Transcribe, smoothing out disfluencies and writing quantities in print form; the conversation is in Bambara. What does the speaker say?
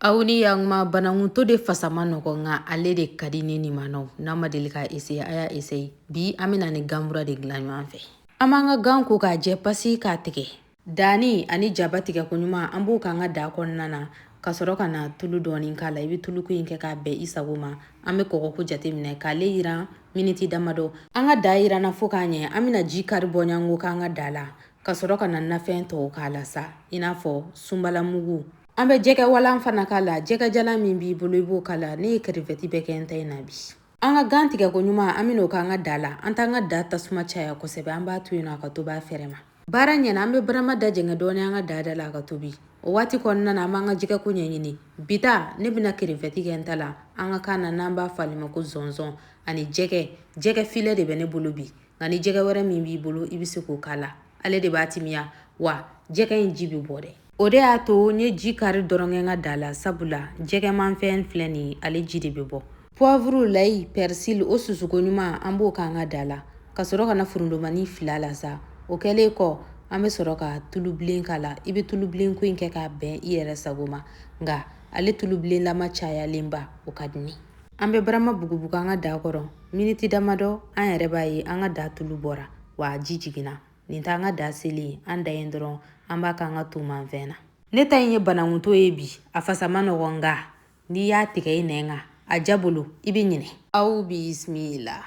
Auni yang ma bananguto de fasama nɔgɔ nga ale de ka di ne ni manaw n'a ma deli ka essayer a y'a essayer bi an bena ni ganmura de gilan ɲɔgɔn fɛ an b'an ka gan ko k'a jɛ pasi k'a tigɛ dani ani jaba tigɛ ko ɲuman an b'o k'an ka da kɔnɔna na ka sɔrɔ ka na tulu dɔɔni k'a la i bɛ tuluko in kɛ k'a bɛn i sago ma an bɛ kɔgɔko jate minɛ k'ale yiran miniti damadɔ an ka da yiranna fo k'a ɲɛ an bɛna ji kari bɔ ɲango k'an ka da la ka sɔrɔ ka na nafɛn tɔw k'a la sa i n'a fɔ sunbalamugu an bɛ jɛgɛ walan fana k'a la jɛgɛ jalan min b'i bolo i b'o k'a la ne ye krevɛti bɛɛ kɛ n ta in na bi an ka gan tigɛ ko ɲuman an bɛn'o k'an ka da la an t'an ka da tasuma caya kosɛbɛ an b'a to yen nɔ a ka tobi a fɛrɛ ma baara ɲɛna an bɛ barama da jɛngɛ dɔɔni an ka da la a ka tobi o waati kɔnɔna na an b'an ka jɛgɛ ko ɲɛɲini bita ne bɛna krevɛti kɛ n ta la an ka kan na n'an b'a fɔ ale ma ko zɔnzɔn ani jɛgɛ filɛ de bɛ ne bolo bi nka ni jɛgɛ wɛrɛ min b'i bolo i bɛ se k'o k'a la ale de b'a timiya wa jɛgɛ in ji bɛ bɔ dɛ o de y'a to n ye ji kari dɔrɔn kɛ n ka da la sabula jɛgɛmanfɛn filɛ nin ye ale ji de bɛ bɔ poivre layi persil o susuko ɲuman an b'o k'an ka da la ka sɔrɔ ka na furundomani fila la sa o kɛlen kɔ an bɛ sɔrɔ ka tulu bilen k'a la i bɛ tulu bilen ko in kɛ k'a bɛn i yɛrɛ sago ma nka ale tulu bilenlama cayalenba o ka di ne an bɛ barama bugubugu an ka da kɔrɔ miniti damadɔ an yɛrɛ b'a ye an ka da tulu bɔra wa ji jiginna nin t'an ka da seli an da yen dɔrɔn an b'a k'an ka tomanfɛn na ne ta in ye bananguto ye bi a fasa ma nɔgɔn nga n'i y'a tigɛ i nɛn kan a ja bolo i bɛ ɲinɛ aw bisimila